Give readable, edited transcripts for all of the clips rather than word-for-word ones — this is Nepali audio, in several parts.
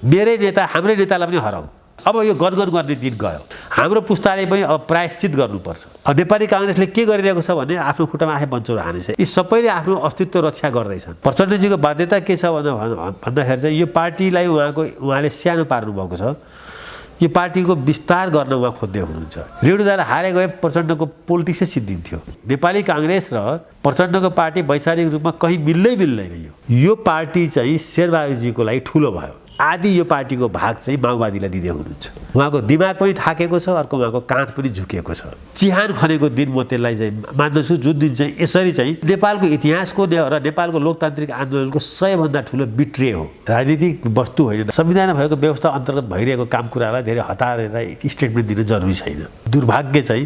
मेरै नेता हाम्रै नेतालाई पनि हराऊ। अब यो गनगन गर्ने दिन गयो। हाम्रो पुस्ताले पनि अब प्रायश्चित गर्नुपर्छ। अब नेपाली काङ्ग्रेसले के गरिरहेको छ भने आफ्नो खुट्टामा आफै बन्चो हानेछ। यी सबैले आफ्नो अस्तित्व रक्षा गर्दैछन्। प्रचण्डजीको बाध्यता के छ भन्दाखेरि चाहिँ यो पार्टीलाई उहाँले सानो पार्नु भएको छ। यो पार्टीको विस्तार गर्न उहाँ खोज्दै हुनुहुन्छ। रेणुदाले हारे गए प्रचण्डको पोलिटिक्सै सिद्धिन्थ्यो। नेपाली काङ्ग्रेस र प्रचण्डको पार्टी वैचारिक रूपमा कहीँ मिल्दैन यो पार्टी चाहिँ शेरबहादुरजीको लागि ठुलो भयो। आदि यो पार्टीको भाग चाहिँ माओवादीलाई दिँदै हुनुहुन्छ। उहाँको दिमाग पनि थाकेको छ, अर्को उहाँको काँध पनि झुकेको छ। चिहान खनेको दिन म त्यसलाई चाहिँ मान्दछु, जुन दिन चाहिँ यसरी चाहिँ नेपालको इतिहासको र नेपालको लोकतान्त्रिक आन्दोलनको सबैभन्दा ठुलो बिट्रे हो। राजनीतिक वस्तु होइन। संविधानमा भएको व्यवस्था अन्तर्गत भइरहेको काम कुरालाई धेरै हतारेर स्टेटमेन्ट दिन जरुरी छैन। दुर्भाग्य चाहिँ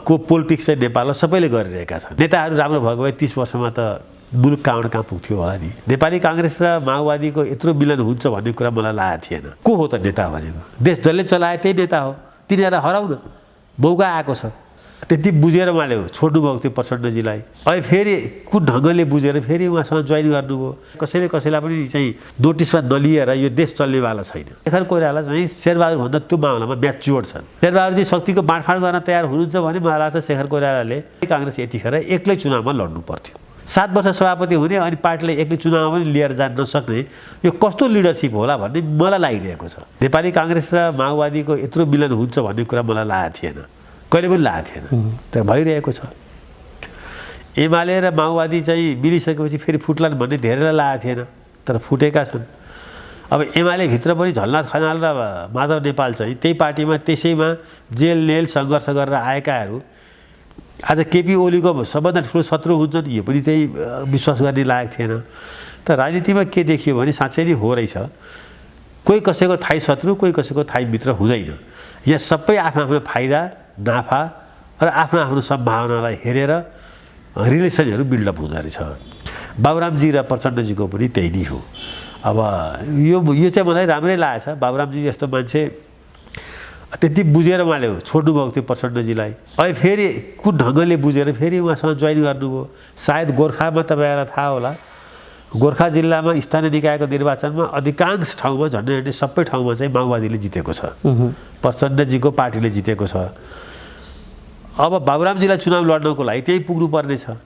को पोलिटिक्स चाहिँ नेपालमा सबैले गरिरहेका छन्। नेताहरू राम्रो भएको भए 30 वर्षमा त मुलुक कहाँ पुग्थ्यो होला नि। नेपाली काङ्ग्रेस र माओवादीको यत्रो मिलन हुन्छ भन्ने कुरा मलाई लागेको थिएन। को हो त नेता भनेको? देश जसले चलाए त्यही नेता हो। तिनीहरूलाई हराउन मौका आएको छ। त्यति बुझेर उहाँले छोड्नुभएको थियो प्रचण्डजीलाई। अहिले फेरि कुन ढङ्गले बुझेर फेरि उहाँसँग जोइन गर्नुभयो। कसैले कसैलाई पनि चाहिँ नोटिसमा नलिएर यो देश चल्नेवाला छैन। शेखर कोइराला चाहिँ शेरबहादुरभन्दा त्यो मामलामा म्याच्योर्ड छन्। शेरबहादुरजी शक्तिको बाँडफाँड गर्न तयार हुनुहुन्छ भने मलाई लाग्छ शेखर कोइरालाले काङ्ग्रेस यतिखेर एक्लै चुनावमा लड्नु पर्थ्यो। 7 वर्ष सभापति हुने अनि पार्टीलाई एक्लै चुनावमा पनि लिएर जान नसक्ने यो कस्तो लिडरसिप होला भन्ने मलाई लागिरहेको छ। नेपाली काङ्ग्रेस र माओवादीको यत्रो मिलन हुन्छ भन्ने कुरा मलाई लागेको थिएन, कहिले पनि लागेको थिएन। तर भइरहेको छ। एमाले र माओवादी चाहिँ मिलिसकेपछि फेरि फुट्लान् भन्ने धेरैलाई लागेको थिएन, तर फुटेका छन्। अब एमाले भित्र पनि झलनाथ खनाल र माधव नेपाल चाहिँ त्यही पार्टीमा त्यसैमा जेल नेल सङ्घर्ष गरेर आएकाहरू आज केपी ओलीको सबभन्दा ठुलो शत्रु हुन्छन्, यो पनि त्यही विश्वास गर्ने लायक थिएन। तर राजनीतिमा के देखियो भने साँच्चै नै हो रहेछ, कोही कसैको थाई शत्रु, कोही कसैको थाई मित्र हुँदैन। यहाँ सबै आफ्नो आफ्नो फाइदा नाफा र आफ्नो आफ्नो सम्भावनालाई हेरेर रिलेसनहरू बिल्डअप हुँदो रहेछ। बाबुरामजी र प्रचण्डजीको पनि त्यही नै हो। अब यो चाहिँ मलाई राम्रै लागेको छ। बाबुरामजी जस्तो मान्छे त्यति बुझेर उहाँले छोड्नुभएको थियो प्रचण्डजीलाई। अहिले फेरि कुन ढङ्गले बुझेर फेरि उहाँसँग जोइन गर्नुभयो। सायद गोर्खामा तपाईँलाई थाहा होला, गोर्खा जिल्लामा स्थानीय निकायको निर्वाचनमा अधिकांश ठाउँमा झन्डै सबै ठाउँमा चाहिँ माओवादीले जितेको छ, प्रचण्डजीको पार्टीले जितेको छ। अब बाबुरामजीलाई चुनाव लड्नको लागि त्यही पुग्नुपर्ने छ।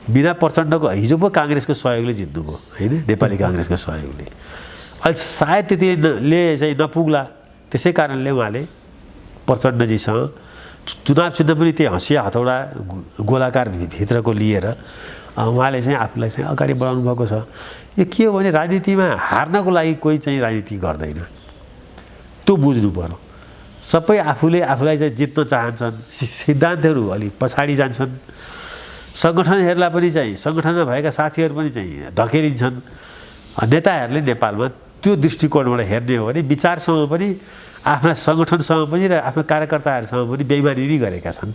बिना प्रचण्डको हिजो पो काङ्ग्रेसको सहयोगले जित्नुभयो होइन, नेपाली काङ्ग्रेसको सहयोगले। अहिले सायद त्यतिले चाहिँ नपुग्ला। त्यसै कारणले उहाँले प्रचण्डजीसँग चुनाव चिन्ह पनि त्यही हँसिया हथौडा गोलाकार भित्रको लिएर उहाँले चाहिँ आफूलाई चाहिँ अगाडि बढाउनु भएको छ। यो के हो भने राजनीतिमा हार्नको लागि कोही चाहिँ राजनीति गर्दैन, त्यो बुझ्नु पर्यो। सबै आफूलाई चाहिँ जित्न चाहन्छन्, सिद्धान्तहरू अलिक पछाडि जान्छन्। सङ्गठनहरूलाई पनि चाहिँ सङ्गठनमा भएका साथीहरू पनि चाहिँ धकेलिन्छन्। नेताहरूले नेपालमा त्यो दृष्टिकोणबाट हेर्ने हो भने विचारसँग पनि आफ्ना सङ्गठनसँग पनि र आफ्ना कार्यकर्ताहरूसँग पनि बेइमानी नै गरेका छन्।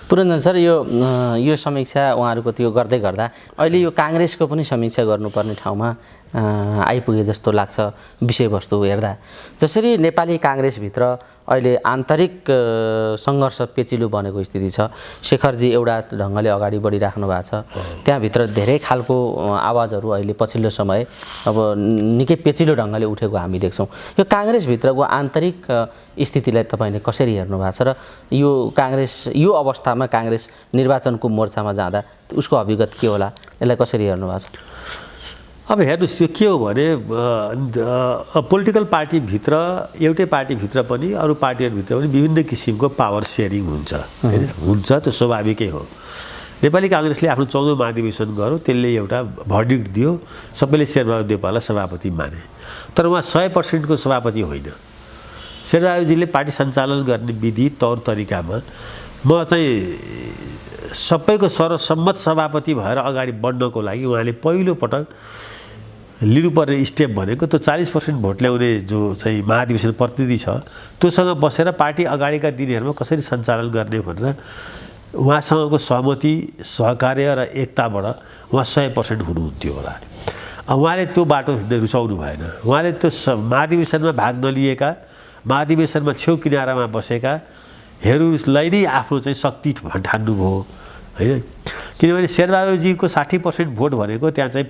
पुरञ्जन सर, यो समीक्षा उहाँहरूको त्यो गर्दै गर्दा अहिले यो काङ्ग्रेसको पनि समीक्षा गर्नुपर्ने ठाउँमा आइपुगे जस्तो लाग्छ विषयवस्तु हेर्दा। जसरी नेपाली काङ्ग्रेसभित्र अहिले आन्तरिक सङ्घर्ष पेचिलो बनेको स्थिति छ, शेखरजी एउटा ढङ्गले अगाडि बढिराख्नु भएको छ, त्यहाँभित्र धेरै खालको आवाजहरू अहिले पछिल्लो समय अब निकै पेचिलो ढङ्गले उठेको हामी देख्छौँ। यो काङ्ग्रेसभित्रको आन्तरिक स्थितिलाई तपाईँले कसरी हेर्नु भएको छ र यो काङ्ग्रेस यो अवस्थामा काङ्ग्रेस निर्वाचनको मोर्चामा जाँदा उसको अभिगत के होला, यसलाई कसरी हेर्नु भएको छ? अब हेर्नुहोस्, यो के हो भने पोलिटिकल पार्टीभित्र एउटै पार्टीभित्र पनि अरू पार्टीहरूभित्र पनि विभिन्न किसिमको पावर सेयरिङ हुन्छ होइन, हुन्छ, त्यो स्वाभाविकै हो। नेपाली काङ्ग्रेसले आफ्नो 14औं महाधिवेशन गर्यो, त्यसले एउटा भर्डिक्ट दियो, सबैले शेरबहादुर देउपालाई सभापति माने। तर उहाँ 100% सभापति होइन। शेरबहादुरजीले पार्टी सञ्चालन गर्ने विधि तौर तरिकामा म चाहिँ सबैको सर्वसम्मत सभापति भएर अगाडि बढ्नको लागि उहाँले पहिलो पटक लिनुपर्ने स्टेप भनेको त्यो 40% भोट ल्याउने जो चाहिँ महाधिवेशन प्रतिनिधि छ त्योसँग बसेर पार्टी अगाडिका दिनहरूमा कसरी सञ्चालन गर्ने भनेर उहाँसँगको सहमति, सहकार्य र एकताबाट उहाँ 100% हुनुहुन्थ्यो होला। उहाँले त्यो बाटो हिँड्न रुचाउनु भएन। उहाँले त्यो महाधिवेशनमा भाग नलिएका, महाधिवेशनमा छेउ किनारामा बसेकाहरूलाई नै आफ्नो चाहिँ शक्ति ठान्नुभयो होइन। किनभने शेरबहादुरजीको 60% भोट भनेको त्यहाँ चाहिँ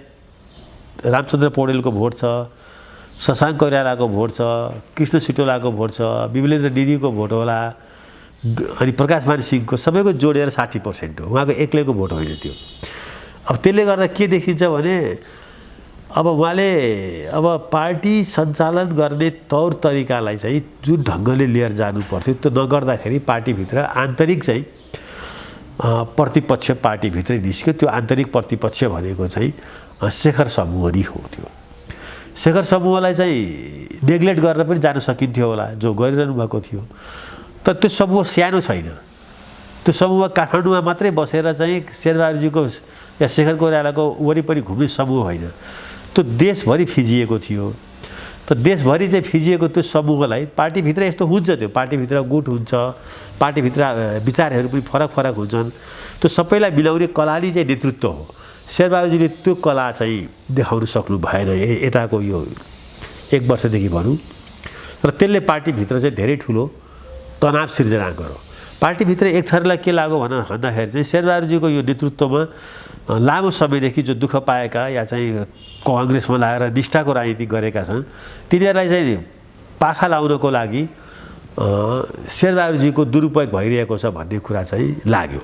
रामचन्द्र पौडेलको भोट छ, शशाङ्क कोइरालाको भोट छ, कृष्ण सिटोलाको भोट छ, विमलेन्द्र निधिको भोट होला, अनि प्रकाशमान सिंहको, सबैको जोडेर 60% हो। उहाँको एक्लैको भोट होइन त्यो। अब त्यसले गर्दा के देखिन्छ भने अब उहाँले अब पार्टी सञ्चालन गर्ने तौर तरिकालाई चाहिँ जुन ढङ्गले लिएर जानु पर्थ्यो त्यो नगर्दाखेरि पार्टीभित्र आन्तरिक चाहिँ प्रतिपक्ष पार्टीभित्रै निस्क्यो। त्यो आन्तरिक प्रतिपक्ष भनेको चाहिँ शेखर समूह नै हो। त्यो शेखर समूहलाई चाहिँ नेग्लेक्ट गरेर पनि जान सकिन्थ्यो होला, जो गरिरहनु भएको थियो। तर त्यो समूह सानो छैन। त्यो समूह काठमाडौँमा मात्रै बसेर चाहिँ शेरबहादुरजीको या शेखर कोइरालाको वरिपरि घुम्ने समूह होइन, त्यो देशभरि फिजिएको थियो। त देशभरि चाहिँ फिजिएको त्यो समूहलाई पार्टीभित्र यस्तो हुन्छ, त्यो पार्टीभित्र गुट हुन्छ, पार्टीभित्र विचारहरू पनि फरक फरक हुन्छन्। त्यो सबैलाई मिलाउने कलाली चाहिँ नेतृत्व हो। शेरबहादुरजीले त्यो कला चाहिँ देखाउन सक्नु भएन यताको यो 1 वर्षदेखि भनौँ। र त्यसले पार्टीभित्र चाहिँ धेरै ठुलो तनाव सिर्जना गर्यो। पार्टीभित्र एक थरीलाई के लाग्यो भन्दाखेरि चाहिँ शेरबहादुरजीको यो नेतृत्वमा लामो समयदेखि जो दुःख पाएका या चाहिँ काङ्ग्रेसमा लागेर निष्ठाको राजनीति गरेका छन् तिनीहरूलाई चाहिँ पाखा लाउनको लागि शेरबहादुरजीको दुरुपयोग भइरहेको छ भन्ने कुरा चाहिँ लाग्यो।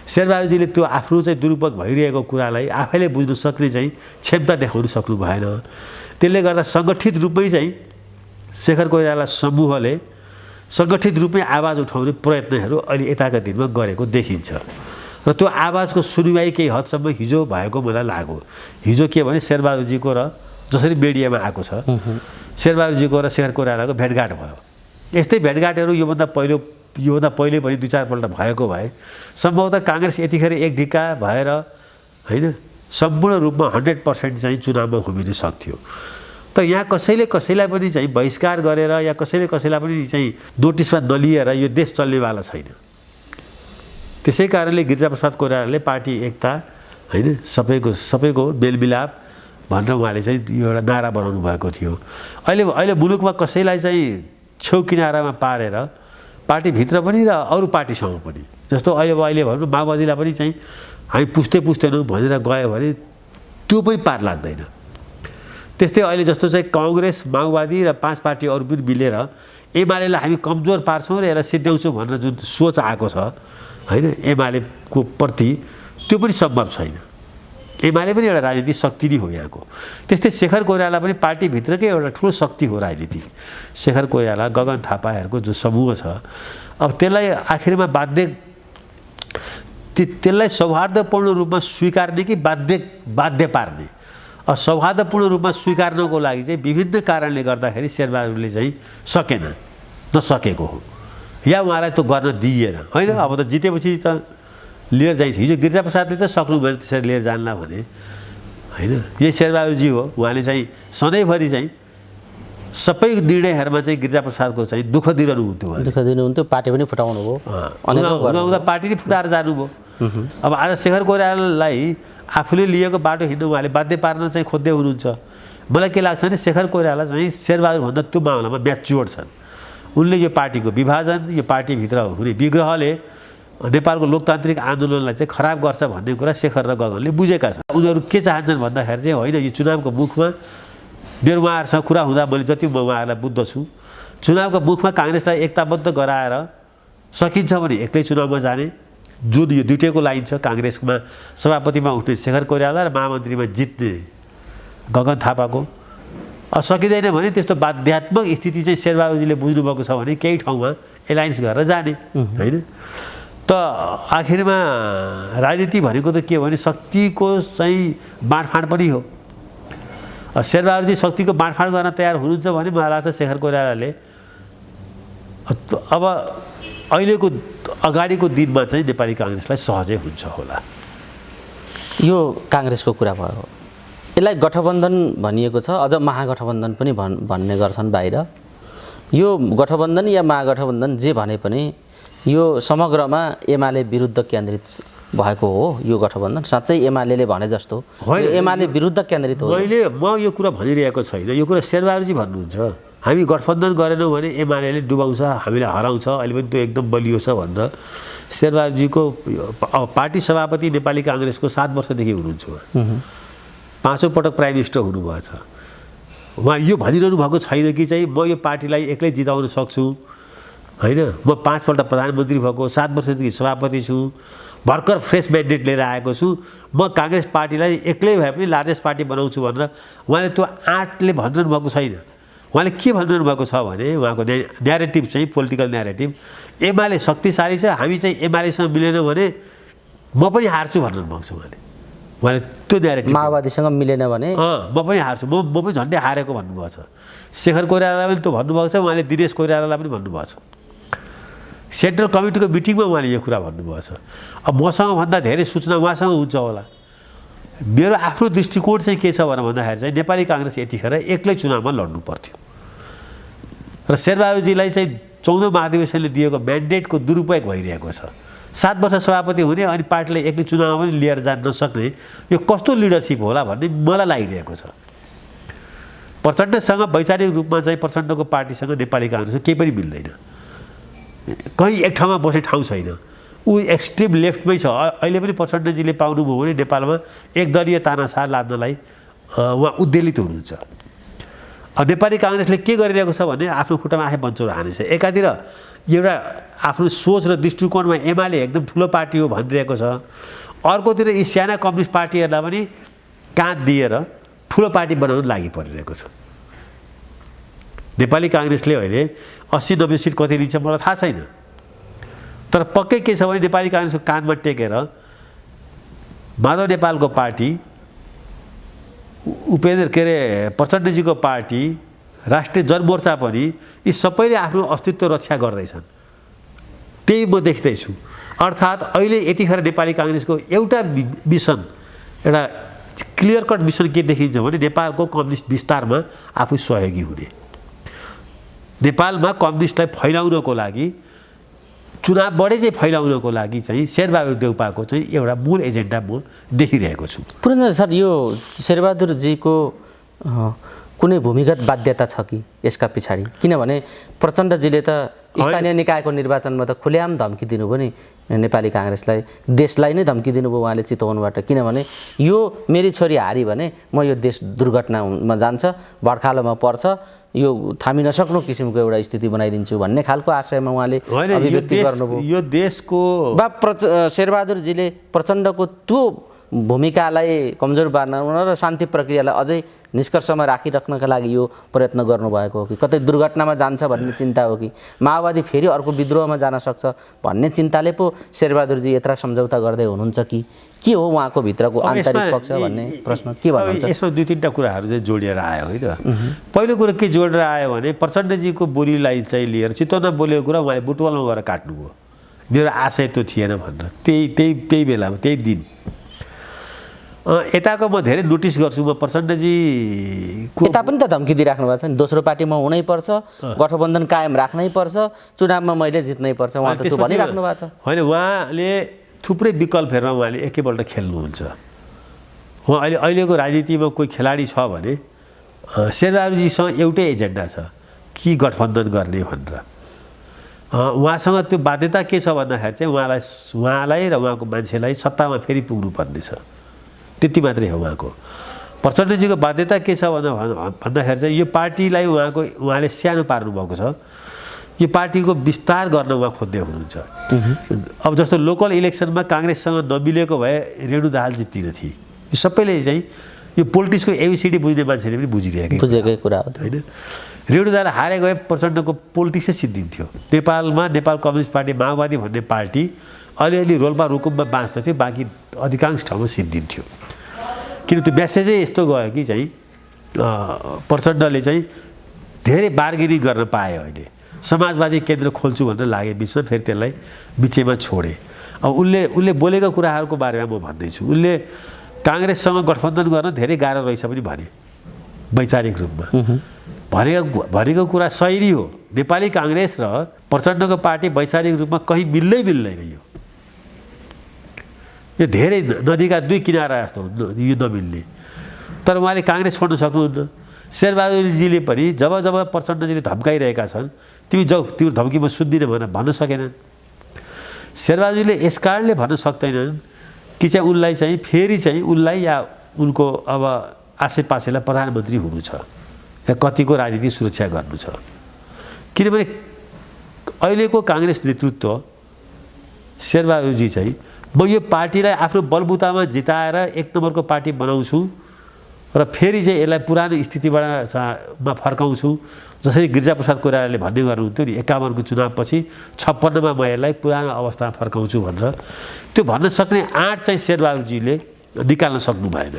शेरबहादुरजीले त्यो आफ्नो चाहिँ दुरुपयोग भइरहेको कुरालाई आफैले बुझ्न सक्ने चाहिँ क्षमता देखाउन सक्नु भएन। त्यसले गर्दा सङ्गठित रूपमै चाहिँ शेखर कोइराला समूहले सङ्गठित रूपमै आवाज उठाउने प्रयत्नहरू अहिले यताका दिनमा गरेको देखिन्छ। र त्यो आवाजको सुनवाई केही हदसम्म हिजो भएको मलाई लाग्यो। हिजो के भने शेरबहादुरजीको र जसरी मिडियामा आएको छ शेरबहादुरजीको र शेखर कोइरालाको भेटघाट भयो। यस्तै भेटघाटहरू योभन्दा पहिले पनि 2-4 पल्ट भएको भए सम्भवतः काङ्ग्रेस यतिखेर एक ढिक्का भएर होइन सम्पूर्ण रूपमा 100% चाहिँ चुनावमा घुमिन सक्थ्यो। त यहाँ कसैले कसैलाई पनि चाहिँ बहिष्कार गरेर या कसैले कसैलाई पनि चाहिँ नोटिसमा नलिएर यो देश चल्नेवाला छैन। त्यसै कारणले गिरिजाप्रसाद कोइरालाले पार्टी एकता होइन सबैको मेलमिलाप भनेर उहाँले चाहिँ यो एउटा नारा बनाउनु भएको थियो। अहिले मुलुकमा कसैलाई चाहिँ छेउ किनारामा पारेर पार्टीभित्र पनि र अरू पार्टीसँग पनि, जस्तो अहिले भनौँ माओवादीलाई पनि चाहिँ हामी पुस्दैनौँ भनेर गयो भने त्यो पनि पार लाग्दैन। त्यस्तै अहिले जस्तो चाहिँ काङ्ग्रेस माओवादी र 5 पार्टी अरू पनि मिलेर एमालेलाई हामी कमजोर पार्छौँ र यसलाई सिद्ध्याउँछौँ भनेर जुन सोच आएको छ होइन एमालेको प्रति, त्यो पनि सम्भव छैन। एमाले पनि एउटा राजनीतिक शक्ति नै हो यहाँको। त्यस्तै शेखर कोइराला पनि पार्टीभित्रकै एउटा ठुलो शक्ति हो राजनीति। शेखर कोइराला गगन थापाहरूको जो समूह छ अब त्यसलाई आखिरमा त्यसलाई सौहार्दपूर्ण रूपमा स्वीकार्ने कि बाध्य पार्ने। सौहार्दपूर्ण रूपमा स्वीकार्नको लागि चाहिँ विभिन्न कारणले गर्दाखेरि शेरबहादुरले चाहिँ नसकेको हो या उहाँलाई त्यो गर्न दिइएन होइन। अब त जितेपछि त लिएर जाइन्छ। हिजो गिरिजाप्रसादले त सक्नु भएन त्यसरी लिएर जान्ला भने होइन। यही शेरबहादुरजी हो, उहाँले चाहिँ सधैँभरि चाहिँ सबै निर्णयहरूमा चाहिँ गिरिजाप्रसादको चाहिँ दुःख दिनुहुन्थ्यो। पार्टी पनि फुटाउनु भयो, उहाँ पार्टी नै फुटाएर जानुभयो। अब आज शेखर कोइरालालाई आफूले लिएको बाटो हिँड्नु उहाँले बाध्य पार्न चाहिँ खोज्दै हुनुहुन्छ। मलाई के लाग्छ भने शेखर कोइराला चाहिँ शेरबहादुरभन्दा त्यो मामलामा म्याच्योर्ड छन्। उनले यो पार्टीको विभाजन, यो पार्टीभित्र हुने विग्रहले नेपालको लोकतान्त्रिक आन्दोलनलाई चाहिँ खराब गर्छ भन्ने कुरा शेखर र गगनले बुझेका छन्। उनीहरू के चाहन्छन् भन्दाखेरि चाहिँ होइन यो चुनावको मुखमा मेरो उहाँहरूसँग कुरा हुँदा मैले जति म उहाँहरूलाई बुझ्दछु चुनावको मुखमा काङ्ग्रेसलाई एकताबद्ध गराएर सकिन्छ भने एक्लै चुनावमा जाने, जुन यो दुईटैको लाइन छ काङ्ग्रेसमा सभापतिमा उठ्ने शेखर कोइराला र महामन्त्रीमा जित्ने गगन थापाको। सकिँदैन भने त्यस्तो बाध्यात्मक स्थिति चाहिँ शेरबहादुरजीले बुझ्नुभएको छ भने केही ठाउँमा एलायन्स गरेर जाने होइन। त आखिरमा राजनीति भनेको त के हो भने शक्तिको चाहिँ बाँडफाँड पनि हो। शेरबहादुरजी शक्तिको बाँडफाँड गर्न तयार हुनुहुन्छ भने मलाई लाग्छ शेखर कोइरालाले अब अहिलेको अगाडिको दिनमा चाहिँ नेपाली काङ्ग्रेसलाई सहजै हुन्छ होला। यो काङ्ग्रेसको कुरा भयो, यसलाई गठबन्धन भनिएको छ, अझ महागठबन्धन पनि भन्ने गर्छन् बाहिर। यो गठबन्धन या महागठबन्धन जे भने पनि यो समग्रमा एमाले विरुद्ध केन्द्रित भएको हो। यो गठबन्धन साँच्चै एमाले भने जस्तो एमाले विरुद्ध केन्द्रित हो। म यो कुरा भनिरहेको छैन, यो कुरा शेरबहादुरजी भन्नुहुन्छ। हामी गठबन्धन गरेनौँ भने एमाले डुबाउँछ, हामीलाई हराउँछ, अहिले पनि त्यो एकदम बलियो छ भनेर शेरबहादुरजीको पार्टी सभापति नेपाली काङ्ग्रेसको 7 वर्षदेखि हुनुहुन्छ। 5औं पटक प्राइम मिनिस्टर हुनुभएको छ। उहाँ यो भनिरहनु भएको छैन कि चाहिँ म यो पार्टीलाई एक्लै जिताउन सक्छु होइन, म 5 पल्ट प्रधानमन्त्री भएको, 7 वर्षदेखि सभापति छु, भर्खर फ्रेस म्यान्डेट लिएर आएको छु, म काङ्ग्रेस पार्टीलाई एक्लै भए पनि लार्जेस्ट पार्टी बनाउँछु भनेर उहाँले त्यो आँटले भनिरहनु भएको छैन। उहाँले के भनिरहनु भएको छ भने उहाँको न्यारेटिभ चाहिँ पोलिटिकल न्यारेटिभ, एमाले शक्तिशाली छ, हामी चाहिँ एमालेसँग मिलेन भने म पनि हार्छु भनिरहनु भएको छ। उहाँले त्यो न्यारेटिभ माओवादीसँग मिलेन भने म पनि हार्छु, म पनि झन्डै हारेको भन्नुभएको छ। शेखर कोइरालालाई पनि त्यो भन्नुभएको छ, उहाँले दिनेश कोइरालालाई पनि भन्नुभएको छ। सेन्ट्रल कमिटीको मिटिङमा उहाँले यो कुरा भन्नुभएको छ। अब मसँग भन्दा धेरै सूचना उहाँसँग हुन्छ होला। मेरो आफ्नो दृष्टिकोण चाहिँ के छ भनेर भन्दाखेरि चाहिँ नेपाली काङ्ग्रेस यतिखेर एक्लै चुनावमा लड्नु पर्थ्यो र शेरबहादुरजीलाई चाहिँ 14औं महाधिवेशनले दिएको म्यान्डेटको दुरुपयोग भइरहेको छ। 7 वर्ष सभापति हुने अनि पार्टीलाई एक्लै चुनावमा पनि लिएर जान नसक्ने यो कस्तो लिडरसिप होला भन्ने मलाई लागिरहेको छ। प्रचण्डसँग वैचारिक रूपमा चाहिँ प्रचण्डको पार्टीसँग नेपाली काङ्ग्रेसको केही पनि मिल्दैन, कहीँ एक ठाउँमा बस्ने ठाउँ छैन। ऊ एक्सट्रिम लेफ्टमै छ। अहिले पनि प्रचण्डजीले पाउनुभयो भने नेपालमा एकदलीय तानासार लाद्नलाई उहाँ उद्वेलित हुनुहुन्छ। अब नेपाली काङ्ग्रेसले के गरिरहेको छ भने आफ्नो खुट्टामा आफै बन्चौर हानेछ। एकातिर एउटा आफ्नो सोच र दृष्टिकोणमा एमाले एकदम ठुलो पार्टी हो भनिरहेको छ, अर्कोतिर यी साना कम्युनिस्ट पार्टीहरूलाई पनि काँध दिएर ठुलो पार्टी बनाउन लागि परिरहेको छ। नेपाली काङ्ग्रेसले अहिले 80-90 सिट कति लिन्छ मलाई थाहा छैन, तर पक्कै के छ भने नेपाली काङ्ग्रेसको काँधमा टेकेर माधव नेपालको पार्टी, उपेन्द्र के अरे प्रचण्डजीको पार्टी, राष्ट्रिय जनमोर्चा पनि यी सबैले आफ्नो अस्तित्व रक्षा गर्दैछन्। त्यही म देख्दैछु। अर्थात् अहिले यतिखेर नेपाली काङ्ग्रेसको एउटा मिसन, एउटा क्लियर कट मिसन के देखिन्छ भने नेपालको कम्युनिस्ट विस्तारमा आफू सहयोगी हुने, नेपालमा कम्युनिस्टलाई फैलाउनको लागि, चुनावबाटै चाहिँ फैलाउनको लागि चाहिँ शेरबहादुर देउपाको चाहिँ एउटा मूल एजेन्डा म देखिरहेको छु। पुरन्दर सर, यो शेरबहादुरजीको कुनै भूमिगत बाध्यता छ कि यसका पछाडि? किनभने प्रचण्डजीले त स्थानीय निकायको निर्वाचनमा त खुलेआम धम्की दिनुभयो नि नेपाली काङ्ग्रेसलाई, देशलाई नै धम्की दिनुभयो उहाँले चितवनबाट। किनभने यो मेरी छोरी हारी भने म यो देश दुर्घटनामा जान्छ, भड्खालोमा पर्छ, यो थामी नसक्नु किसिमको एउटा स्थिति बनाइदिन्छु भन्ने खालको आशयमा उहाँले अभिव्यक्ति गर्नुभयो। यो देशको शेरबहादुरजीले प्रचण्डको त्यो भूमिकालाई कमजोर बनाउन र शान्ति प्रक्रियालाई अझै निष्कर्षमा राखिराख्नका लागि यो प्रयत्न गर्नुभएको हो कि कतै दुर्घटनामा जान्छ भन्ने चिन्ता हो कि माओवादी फेरि अर्को विद्रोहमा जान सक्छ भन्ने चिन्ताले पो शेरबहादुरजी यत्र सम्झौता गर्दै हुनुहुन्छ कि के हो उहाँको भित्रको आन्तरिक पक्ष भन्ने प्रश्न के भन्नुहुन्छ? यसमा 2-3टा कुराहरू चाहिँ जोडिएर आयो है त। पहिलो कुरा के जोडेर आयो भने प्रचण्डजीको बोलीलाई चाहिँ लिएर चितवनमा बोलेको कुरा उहाँले बुटवलमा गएर काट्नुभयो। मेरो आशय त्यो थिएन भनेर त्यही बेलामा त्यही दिन यताको म धेरै नोटिस गर्छु। म प्रचण्डजीको यता पनि त धम्की दिइराख्नु भएको छ नि, दोस्रो पार्टीमा हुनैपर्छ, गठबन्धन कायम राख्नैपर्छ, चुनावमा मैले जित्नैपर्छ, उहाँ त त्यो भनिराख्नु भएको छ। होइन, उहाँले थुप्रै विकल्पहरूमा उहाँले एकैपल्ट खेल्नुहुन्छ। उहाँ अहिलेको राजनीतिमा कोही खेलाडी छ भने शेरबहादुरजीसँग एउटै एजेन्डा छ कि गठबन्धन गर्ने भनेर। उहाँसँग त्यो बाध्यता के छ भन्दाखेरि चाहिँ उहाँलाई र उहाँको मान्छेलाई सत्तामा फेरि पुग्नुपर्ने छ, त्यति मात्रै हो उहाँको। प्रचण्डजीको बाध्यता के छ भन्दाखेरि चाहिँ यो पार्टीलाई उहाँले सानो पार्नुभएको छ, यो पार्टीको विस्तार गर्न उहाँ खोज्दै हुनुहुन्छ। अब जस्तो लोकल इलेक्सनमा काङ्ग्रेससँग नमिलेको भए रेणु दाहाल जित्दिन थिए। यो सबैले चाहिँ यो पोलिटिक्सको एबिसिडी बुझ्ने मान्छेले पनि बुझेकै कुरा हो होइन। रेणु दाहाल हारे गए प्रचण्डको पोलिटिक्सै सिद्धिन्थ्यो। नेपालमा नेपाल कम्युनिस्ट पार्टी, माओवादी भन्ने पार्टी अलिअलि रोल्पा रुकुममा बाँच्दथ्यो, बाँकी अधिकांश ठाउँमा सिद्धिन्थ्यो। किन त्यो म्यासेजै यस्तो गयो कि चाहिँ प्रचण्डले चाहिँ धेरै बार्गेनिङ गर्न पाए। अहिले समाजवादी केन्द्र खोल्छु भनेर लागे बिचमा, फेरि त्यसलाई बिचैमा छोडे। अब उसले बोलेको कुराहरूको बारेमा म भन्दैछु। उसले काङ्ग्रेससँग गठबन्धन गर्न धेरै गाह्रो रहेछ पनि भने, वैचारिक रूपमा भनेको कुरा सही हो। नेपाली काङ्ग्रेस र प्रचण्डको पार्टी वैचारिक रूपमा कहीँ मिल्दैन। यो धेरै नदीका दुई किनारा जस्तो यो नमिल्ने। तर उहाँले काङ्ग्रेस छोड्न सक्नुहुन्न। शेरबहादुरजीले पनि जब प्रचण्डजीले धम्काइरहेका छन्, तिमी जाऊ, तिम्रो धम्की म सुन्दिनँ भनेर भन्न सकेनन्। शेरबहादुरजीले यस कारणले भन्न सक्दैनन् कि चाहिँ उनलाई चाहिँ फेरि चाहिँ उनलाई या उनको अब आसेपासेलाई प्रधानमन्त्री हुनु छ, कतिको राजनीतिक सुरक्षा गर्नु छ। किनभने अहिलेको काङ्ग्रेस नेतृत्व शेरबहादुरजी चाहिँ म यो पार्टीलाई आफ्नो बलबुतामा जिताएर एक नम्बरको पार्टी बनाउँछु र फेरि चाहिँ यसलाई पुरानो स्थितिमा फर्काउँछु, जसरी गिरिजाप्रसाद कोइरालाले भन्ने गर्नुहुन्थ्यो नि 51को चुनावपछि 56मा म यसलाई पुरानो अवस्थामा फर्काउँछु भनेर, त्यो भन्न सक्ने आँट चाहिँ शेरबहादुरजीले निकाल्न सक्नु भएन।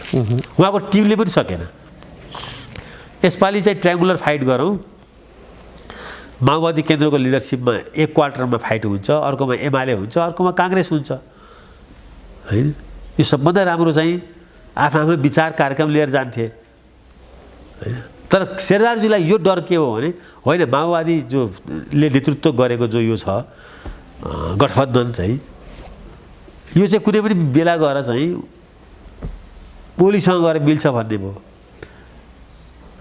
उहाँको टिमले पनि सकेन। यसपालि चाहिँ ट्रायङ्गुलर फाइट गरौँ, माओवादी केन्द्रको लिडरसिपमा एक क्वार्टरमा फाइट हुन्छ, अर्कोमा एमाले हुन्छ, अर्कोमा काङ्ग्रेस हुन्छ, होइन? यो सबभन्दा राम्रो चाहिँ आफ्नो आफ्नो विचार कार्यक्रम लिएर जान्थे, होइन? तर शेरबहादुरजीलाई यो डर के हो भने होइन, माओवादी जोले नेतृत्व गरेको जो यो छ गठबन्धन चाहिँ यो चाहिँ कुनै पनि बेला गएर चाहिँ ओलीसँग गएर मिल्छ भन्ने भयो,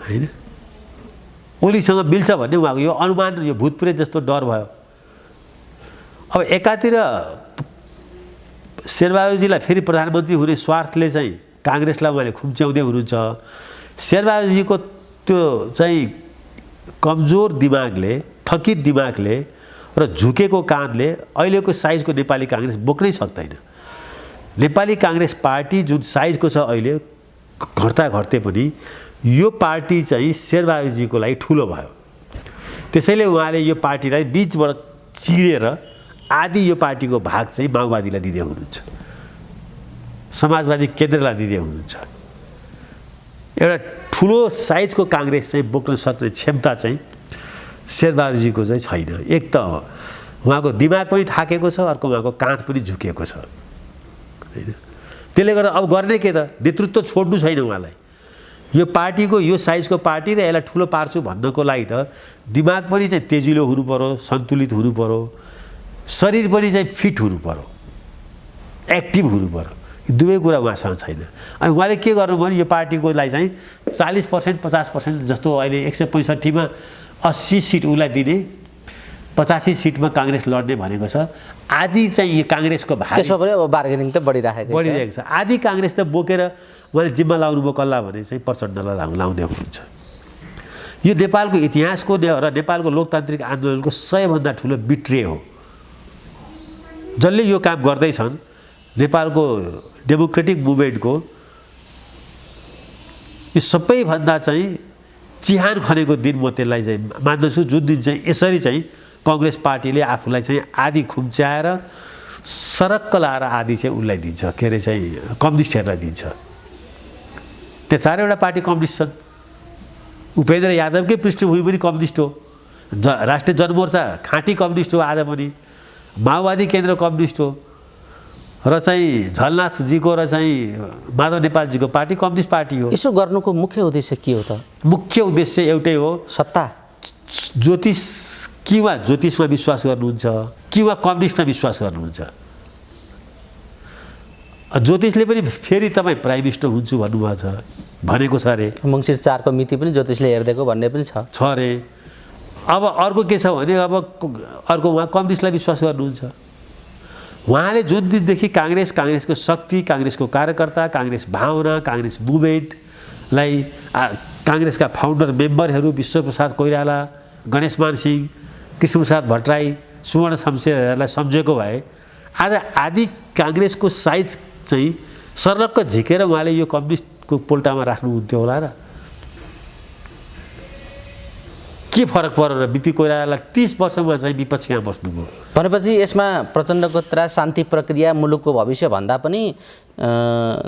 होइन? ओलीसँग मिल्छ भन्ने उहाँको यो अनुमान, यो भूतप्रेत जस्तो डर भयो। अब एकातिर शेरबहादुरजीलाई फेरि प्रधानमन्त्री हुने स्वार्थले चाहिँ काङ्ग्रेसलाई उहाँले खुम्च्याउँदै हुनुहुन्छ। शेरबहादुरजीको त्यो चाहिँ कमजोर दिमागले, थकित दिमागले र झुकेको काँधले अहिलेको साइजको नेपाली काङ्ग्रेस बोक्नै सक्दैन। नेपाली काङ्ग्रेस पार्टी जुन साइजको छ अहिले, घट्दा घट्दै पनि यो पार्टी चाहिँ शेरबहादुरजीको लागि ठुलो भयो। त्यसैले उहाँले यो पार्टीलाई बिचबाट चिरेर आदि यो पार्टीको भाग चाहिँ माओवादीलाई दिँदै हुनुहुन्छ, समाजवादी केन्द्रलाई दिँदै हुनुहुन्छ। एउटा ठुलो साइजको काङ्ग्रेस चाहिँ बोक्न सक्ने क्षमता चाहिँ शेरबहादुरजीको चाहिँ छैन। एक त उहाँको दिमाग पनि थाकेको छ, अर्को उहाँको काँध पनि झुकेको छ, होइन? त्यसले गर्दा अब गर्ने के त, नेतृत्व छोड्नु छैन उहाँलाई। यो पार्टीको यो साइजको पार्टी र यसलाई ठुलो पार्छु भन्नको लागि त दिमाग पनि चाहिँ तेजिलो हुनु पर्यो, सन्तुलित हुनु पर्यो, शरीर पनि चाहिँ फिट हुनु पर्यो, एक्टिभ हुनु पर्यो। यो दुवै कुरा उहाँसँग छैन। अनि उहाँले के गर्नुभयो भने यो पार्टीकोलाई चाहिँ 40% 50% जस्तो अहिले 165मा 80 सिट उसलाई दिने, 85 सिटमा काङ्ग्रेस लड्ने भनेको छ। आदि चाहिँ यो काङ्ग्रेसको भाग, त्यसमा पनि अब बार्गेनिङ त बढिरहेको छ। आदि काङ्ग्रेस त बोकेर उहाँले जिम्मा लाउनुभयो कसलाई भने चाहिँ प्रचण्डलाई लाउँदै हुनुहुन्छ। यो नेपालको इतिहासको र नेपालको लोकतान्त्रिक आन्दोलनको 100भन्दा ठुलो बिट्रे हो। जसले यो काम गर्दैछन्, नेपालको डेमोक्रेटिक मुभमेन्टको यो सबैभन्दा चाहिँ चिहान खनेको दिन म त्यसलाई चाहिँ मान्दछु, जुन दिन चाहिँ यसरी चाहिँ काङ्ग्रेस पार्टीले आफूलाई चाहिँ आदि खुम्च्याएर सरक्क लाएर आदि चाहिँ उसलाई दिन्छ, के अरे चाहिँ कम्युनिस्टहरूलाई दिन्छ। त्यो चारैवटा पार्टी कम्युनिस्ट छन्। उपेन्द्र यादवकै पृष्ठभूमि पनि कम्युनिस्ट हो, राष्ट्रिय जनमोर्चा खाँटी कम्युनिस्ट हो, आज पनि माओवादी केन्द्र कम्युनिस्ट हो, र चाहिँ झलनाथजीको र चाहिँ माधव नेपालजीको पार्टी कम्युनिस्ट पार्टी हो। यसो गर्नुको मुख्य उद्देश्य के हो त? मुख्य उद्देश्य एउटै हो, सत्ता। ज्योतिष कि वा ज्योतिषमा विश्वास गर्नुहुन्छ कि वा कम्युनिस्टमा विश्वास गर्नुहुन्छ। ज्योतिषले पनि फेरि तपाईँ प्राइम मिनिस्टर हुन्छु भन्नुभएको छ, भनेको छ अरे। मङ्सिर 4को मिति पनि ज्योतिषले हेरिदिएको भन्ने पनि छ अरे। अब अर्को के छ भने अब अर्को उहाँ कम्युनिस्टलाई विश्वास गर्नुहुन्छ। उहाँले जुन दिनदेखि काङ्ग्रेसको शक्ति, काङ्ग्रेसको कार्यकर्ता, काङ्ग्रेस भावना, काङ्ग्रेस मुभमेन्टलाई काङ्ग्रेसका फाउन्डर मेम्बरहरू विश्वप्रसाद कोइराला, गणेशमान सिंह, कृष्णप्रसाद भट्टराई, सुवर्ण शमशेरहरूलाई सम्झेको भए आज आदि काङ्ग्रेसको साइज चाहिँ सर्लक्क झिकेर उहाँले यो कम्युनिस्टको पोल्टामा राख्नुहुन्थ्यो होला र? के फरक परेर बिपी कोइरालालाई 30 वर्षमा चाहिँ विपक्षमा बस्नुभयो भनेपछि यसमा प्रचण्डको त्रास शान्ति प्रक्रिया, मुलुकको भविष्य भन्दा पनि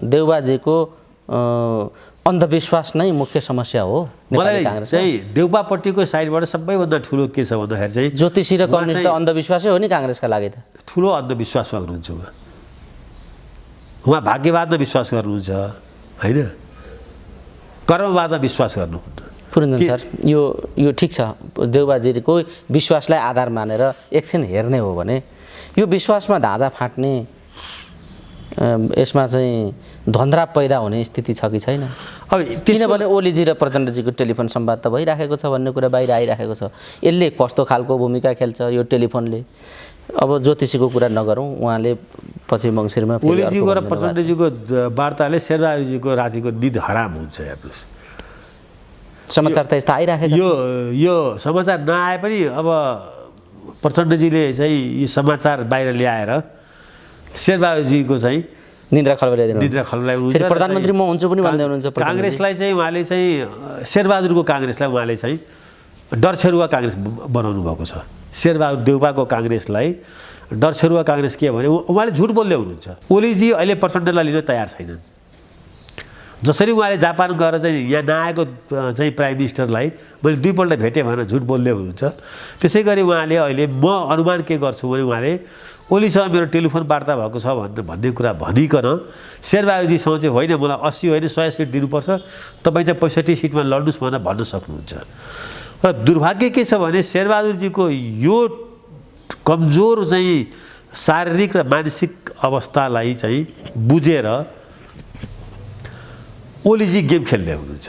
देउबाजीको अन्धविश्वास नै मुख्य समस्या हो। मलाई चाहिँ देउबापट्टिको साइडबाट सबैभन्दा ठुलो के छ भन्दाखेरि चाहिँ ज्योतिषी र कम्युनिस्ट त अन्धविश्वासै हो नि काङ्ग्रेसका लागि त। ठुलो अन्धविश्वासमा हुनुहुन्छ उहाँ भाग्यवादमा विश्वास गर्नुहुन्छ, होइन, कर्मवादमा विश्वास गर्नुहुन्न। पुरञ्जन सर, यो ठिक छ, देउबाजीको विश्वासलाई आधार मानेर एकछिन हेर्ने हो भने यो विश्वासमा धाँधा फाट्ने, यसमा चाहिँ धन्द्रा पैदा हुने स्थिति छ कि छैन? अब किनभने ओलीजी र प्रचण्डजीको टेलिफोन संवाद त भइराखेको छ भन्ने कुरा बाहिर आइराखेको छ। यसले कस्तो खालको भूमिका खेल्छ यो टेलिफोनले? अब ज्योतिषीको कुरा नगरौँ, उहाँले पछि मङ्सिरमा ओलीजीको र प्रचण्डजीको वार्ताले शेरबहादुरजीको रातिको निद हराम हुन्छ। हेर्नुहोस्, समाचार त यस्ता आइराखेका यो समाचार नआए पनि अब प्रचण्डजीले चाहिँ यो समाचार बाहिर ल्याएर शेरबहादुरजीको चाहिँ निद्रा खलबलाइदिनु निद्रा खलबलाइदिनु फेरि प्रधानमन्त्री म हुन्छु पनि भन्दै हुनुहुन्छ काङ्ग्रेसलाई चाहिँ उहाँले चाहिँ शेरबहादुरको काङ्ग्रेसलाई उहाँले चाहिँ डरछेरुवा काङ्ग्रेस बनाउनु भएको छ। शेरबहादुर देउपाको काङ्ग्रेसलाई डरछेरुवा काङ्ग्रेस के भने उहाँले झुट बोल्दै हुनुहुन्छ। ओलीजी अहिले प्रचण्डलाई लिन तयार छैनन्। जसरी उहाँले जापान गएर चाहिँ यहाँ नआएको चाहिँ प्राइम मिनिस्टरलाई मैले दुईपल्ट भेटेँ भनेर झुट बोल्दै हुनुहुन्छ। त्यसै गरी उहाँले अहिले म अनुमान के गर्छु भने उहाँले ओलीसँग मेरो टेलिफोन वार्ता भएको छ भन्ने कुरा भनिकन शेरबहादुरजीसँग चाहिँ होइन मलाई 80 होइन 100 सिट दिनुपर्छ, तपाईँ चाहिँ 65 सिटमा लड्नुहोस् भनेर भन्न सक्नुहुन्छ। र दुर्भाग्य के छ भने शेरबहादुरजीको यो कमजोर चाहिँ शारीरिक र मानसिक अवस्थालाई चाहिँ बुझेर ओलीजी गेम खेल्दै हुनुहुन्छ,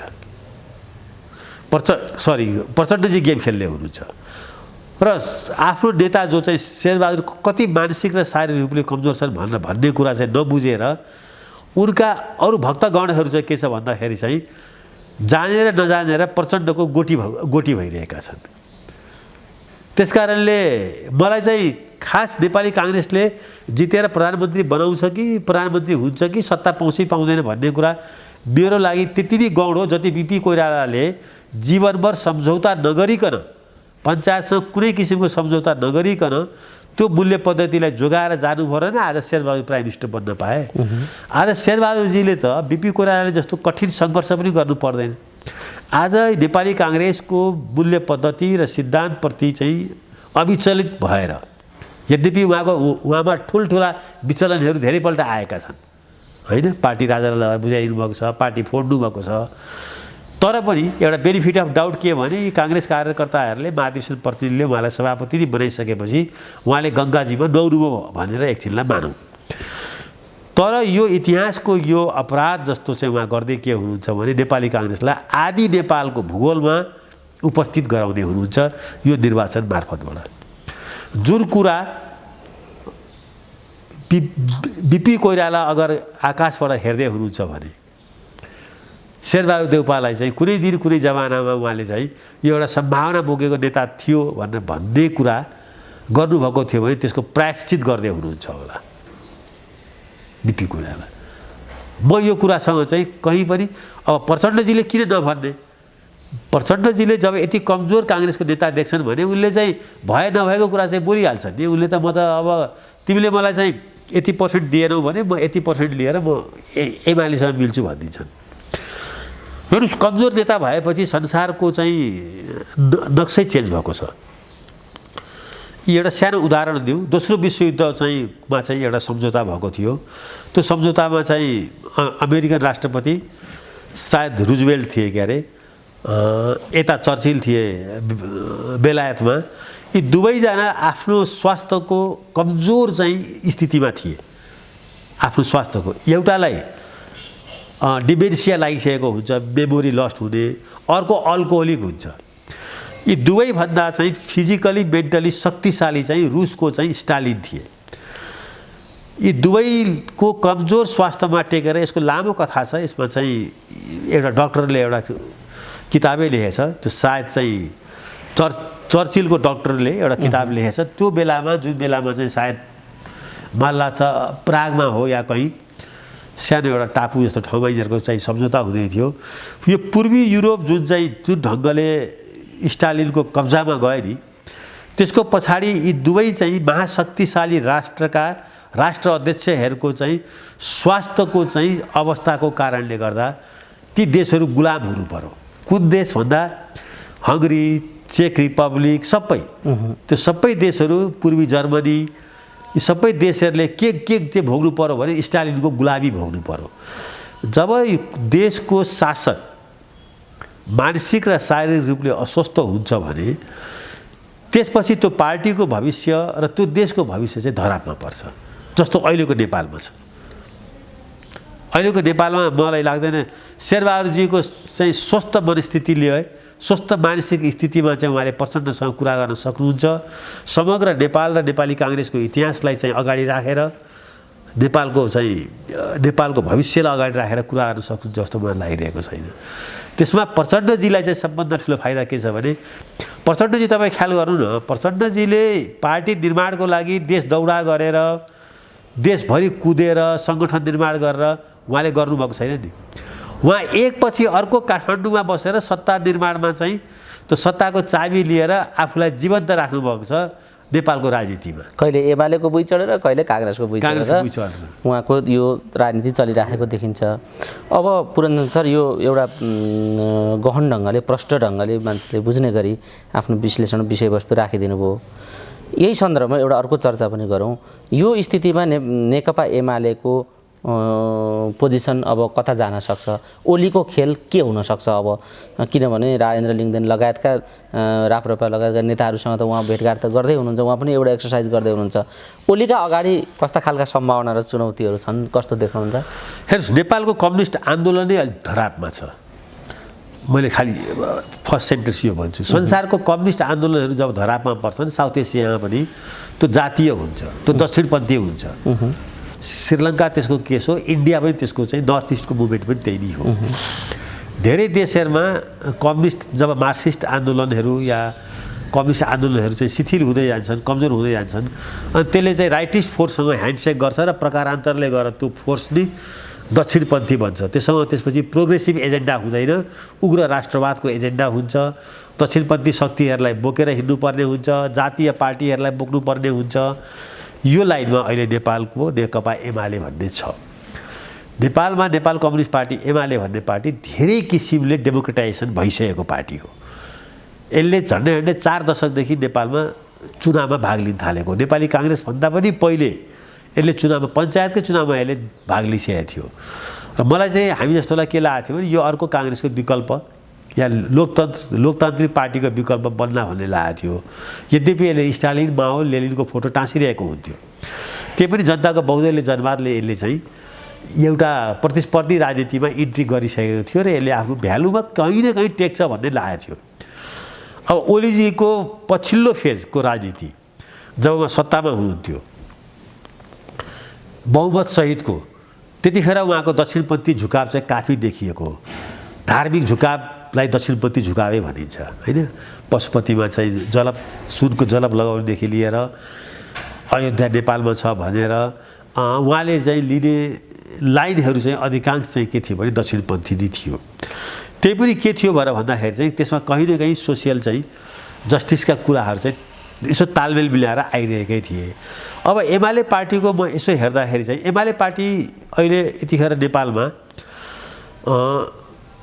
प्रचण्डजी गेम खेल्दै हुनुहुन्छ। र आफ्नो नेता जो चाहिँ शेरबहादुर कति मानसिक र शारीरिक रूपले कमजोर छन् भन्ने कुरा चाहिँ नबुझेर उनका अरू भक्तगणहरू चाहिँ के छ भन्दाखेरि चाहिँ जानेर नजानेर प्रचण्डको गोटी भइरहेका छन्। त्यसकारणले मलाई चाहिँ खास नेपाली काङ्ग्रेसले जितेर प्रधानमन्त्री बनाउँछ कि प्रधानमन्त्री हुन्छ कि सत्ता पाउँछ कि पाउँदैन भन्ने कुरा मेरो लागि त्यति नै गौण हो जति बिपी कोइरालाले जीवनभर सम्झौता नगरिकन पञ्चायतसँग कुनै किसिमको सम्झौता नगरिकन त्यो मूल्य पद्धतिलाई जोगाएर जानु भएन आज शेरबहादुर प्राइम मिनिस्टर बन्न पाए। आज शेरबहादुरजीले त बिपी कोइरालाले जस्तो कठिन सङ्घर्ष पनि गर्नु पर्दैन। आज नेपाली काङ्ग्रेसको मूल्य पद्धति र सिद्धान्तप्रति चाहिँ अविचलित भएर यद्यपि उहाँमा ठुल्ठुला विचलनहरू धेरैपल्ट आएका छन् होइन, पार्टी राजालाई बुझाइदिनु भएको छ, पार्टी फोड्नु भएको छ, तर पनि एउटा बेनिफिट अफ डाउट के भने काङ्ग्रेस कार्यकर्ताहरूले महाधिवेशन प्रतिनिधिले उहाँलाई सभापति नै बनाइसकेपछि उहाँले गङ्गाजीमा नौरुभो भनेर एकछिनलाई मानौँ। तर यो इतिहासको यो अपराध जस्तो चाहिँ उहाँ गर्दै के हुनुहुन्छ भने नेपाली काङ्ग्रेसलाई आदि नेपालको भूगोलमा उपस्थित गराउँदै हुनुहुन्छ यो निर्वाचन मार्फतबाट। जुन कुरा बिपी कोइराला अगर आकाशबाट हेर्दै हुनुहुन्छ भने शेरबहादुर देउपालाई चाहिँ कुनै दिन कुनै जमानामा उहाँले चाहिँ यो एउटा सम्भावना बोकेको नेता थियो भन्ने कुरा गर्नुभएको थियो भने त्यसको प्रायश्चित गर्दै हुनुहुन्छ होला बिपी कोइराला। म यो कुरासँग चाहिँ कहीँ पनि अब प्रचण्डजीले किन नभन्ने, प्रचण्डजीले जब यति कमजोर काङ्ग्रेसको नेता देख्छन् भने उनले चाहिँ भए नभएको कुरा चाहिँ बोलिहाल्छन् नि। उनले त म त अब तिमीले मलाई चाहिँ यति पर्सेन्ट दिएनौ भने म यति पर्सेन्ट लिएर म एमालेसँग मिल्छु भनिदिन्छन्। हेर्नुहोस् कमजोर नेता भएपछि संसारको चाहिँ नक्सै चेन्ज भएको छ। एउटा सानो उदाहरण दिउँ, दोस्रो विश्वयुद्ध चाहिँमा चाहिँ एउटा सम्झौता भएको थियो। त्यो सम्झौतामा चाहिँ अमेरिकन राष्ट्रपति सायद रुजवेल्ट थिए के अरे, यता चर्चिल थिए बेलायतमा। यी दुवैजना आफ्नो स्वास्थ्यको कमजोर चाहिँ स्थितिमा थिए। आफ्नो स्वास्थ्यको एउटालाई डिमेन्सिया लागिसकेको हुन्छ, मेमोरी लस्ट हुने, अर्को अल्कोहोलिक हुन्छ। यी दुवैभन्दा चाहिँ फिजिकली मेन्टली शक्तिशाली चाहिँ रुसको चाहिँ स्टालिन थिए। यी दुवैको कमजोर स्वास्थ्यमा टेकेर यसको लामो कथा छ। यसमा चाहिँ एउटा डक्टरले एउटा किताबै लेखेछ, त्यो सायद चाहिँ चर्चिलको डक्टरले एउटा किताब लेखेछ। त्यो बेलामा जुन बेलामा चाहिँ सायद माल्ला छ प्रागमा हो या कहीँ सानो एउटा टापु जस्तो ठाउँमा यिनीहरूको चाहिँ सम्झौता हुँदै थियो। यो पूर्वी युरोप जुन ढङ्गले स्टालिनको कब्जामा गयो नि, त्यसको पछाडि यी दुवै चाहिँ महाशक्तिशाली राष्ट्र अध्यक्षहरूको चाहिँ स्वास्थ्यको चाहिँ अवस्थाको कारणले गर्दा ती देशहरू गुलाम हुनु पर्यो। कुन देश भन्दा हङ्गरी, चेक रिपब्लिक सबै, त्यो सबै देशहरू पूर्वी जर्मनी, यी सबै देशहरूले के चाहिँ भोग्नु पर्यो भने स्टालिनको गुलामी भोग्नु पर्यो। जब देशको शासक मानसिक र शारीरिक रूपले अस्वस्थ हुन्छ भने त्यसपछि त्यो पार्टीको भविष्य र त्यो देशको भविष्य चाहिँ धरापमा पर्छ, जस्तो अहिलेको नेपालमा छ। अहिलेको नेपालमा मलाई लाग्दैन शेरबहादुरजीको चाहिँ स्वस्थ मनस्थितिले है, स्वस्थ मानसिक स्थितिमा चाहिँ उहाँले प्रचण्डसँग कुरा गर्न सक्नुहुन्छ। समग्र नेपाल र नेपाली काङ्ग्रेसको इतिहासलाई चाहिँ अगाडि राखेर नेपालको भविष्यलाई अगाडि राखेर कुरा गर्न सक्नुहुन्छ जस्तो मलाई लागिरहेको छैन। त्यसमा प्रचण्डजीलाई चाहिँ सबभन्दा ठुलो फाइदा के छ भने प्रचण्डजी तपाईँ ख्याल गर्नु न, प्रचण्डजीले पार्टी निर्माणको लागि देश दौडा गरेर देशभरि कुदेर सङ्गठन निर्माण गरेर उहाँले गर्नुभएको छैन नि। उहाँ एकपछि अर्को काठमाडौँमा बसेर सत्ता निर्माणमा चाहिँ त्यो सत्ताको चाबी लिएर आफूलाई जीवन्त राख्नुभएको छ नेपालको राजनीतिमा। कहिले एमालेको बुई चढेर कहिले काङ्ग्रेसको बुई चढेर उहाँको यो राजनीति चलिरहेको देखिन्छ। अब पुरन्दर सर, यो एउटा गहन ढङ्गले प्रष्ट ढङ्गले मान्छेले बुझ्ने गरी आफ्नो विश्लेषण विषयवस्तु राखिदिनु भयो। यही सन्दर्भमा एउटा अर्को चर्चा पनि गरौँ। यो स्थितिमा नेकपा एमालेको पोजिसन अब कता जान सक्छ, ओलीको खेल के हुन सक्छ अब, किनभने राजेन्द्र लिङ्गदेन लगायतका राप्रपा लगायतका नेताहरूसँग त उहाँ भेटघाट त गर्दै हुनुहुन्छ, उहाँ पनि एउटा एक्सर्साइज गर्दै हुनुहुन्छ। ओलीका अगाडि कस्ता खालका सम्भावना र चुनौतीहरू छन्, कस्तो देख्नुहुन्छ? हेर्नुहोस्, नेपालको कम्युनिस्ट आन्दोलनै अलिक धरापमा छ। मैले खालि फर्स्ट सेन्टेन्स यो भन्छु, संसारको कम्युनिस्ट आन्दोलनहरू जब धरापमा पर्छन्, साउथ एसियामा पनि त्यो जातीय हुन्छ, त्यो दक्षिणपन्थी हुन्छ। श्रीलङ्का त्यसको केस हो, इन्डिया पनि त्यसको चाहिँ नर्थ इस्टको मुभमेन्ट पनि त्यही नै हो। धेरै देशहरूमा कम्युनिस्ट जब मार्क्सिस्ट आन्दोलनहरू या कम्युनिस्ट आन्दोलनहरू चाहिँ शिथिल हुँदै जान्छन्, कमजोर हुँदै जान्छन्, अनि त्यसले चाहिँ राइटिस्ट फोर्ससँग ह्यान्डसेक गर्छ र प्रकारान्तरले गरेर त्यो फोर्स नै दक्षिणपन्थी बन्छ। त्यसपछि प्रोग्रेसिभ एजेन्डा हुँदैन, उग्र राष्ट्रवादको एजेन्डा हुन्छ, दक्षिणपन्थी शक्तिहरूलाई बोकेर हिँड्नुपर्ने हुन्छ, जातीय पार्टीहरूलाई बोक्नुपर्ने हुन्छ। यो लाइनमा अहिले नेपालको नेकपा एमाले भन्ने छ। नेपालमा नेपाल कम्युनिस्ट पार्टी एमाले भन्ने पार्टी धेरै किसिमले डेमोक्रेटाइजेसन भइसकेको पार्टी हो। यसले झन्डै 4 दशकदेखि नेपालमा चुनावमा भाग लिन थालेको। नेपाली काङ्ग्रेसभन्दा पनि पहिले यसले चुनावमा, पञ्चायतकै चुनावमा यसले भाग लिइसकेको थियो। र मलाई चाहिँ हामी जस्तोलाई के लागेको थियो भने यो अर्को काङ्ग्रेसको विकल्प या लोकतान्त्रिक पार्टीको विकल्प बन्ला भन्ने लागेको थियो। यद्यपि यसले स्टालिन, माओ, लेनिनको फोटो टाँसिरहेको हुन्थ्यो। त्यही पनि जनताको बहुदलीय जनवादले यसले चाहिँ एउटा प्रतिस्पर्धी राजनीतिमा इन्ट्री गरिसकेको थियो र यसले आफ्नो भ्यालुमा कहीँ न कहीँ टेक्छ भन्ने लागेको थियो। अब ओलीजीको पछिल्लो फेजको राजनीति जब उहाँ सत्तामा हुनुहुन्थ्यो बहुमत सहितको, त्यतिखेर उहाँको दक्षिणपन्थी झुकाव चाहिँ काफी देखिएको हो। धार्मिक झुकावलाई दक्षिणपन्थी झुकावै भनिन्छ होइन। पशुपतिमा चाहिँ सुनको जलप लगाउनेदेखि लिएर अयोध्या नेपालमा छ भनेर उहाँले चाहिँ लिने लाइनहरू चाहिँ अधिकांश चाहिँ के थियो भने दक्षिणपन्थी नै थियो। त्यही पनि के थियो भनेर भन्दाखेरि चाहिँ त्यसमा कहीँ न कहीँ सोसियल चाहिँ जस्टिसका कुराहरू चाहिँ यसो तालमेल मिलाएर आइरहेकै थिए। अब एमाले पार्टीको म यसो हेर्दाखेरि चाहिँ एमाले पार्टी अहिले यतिखेर नेपालमा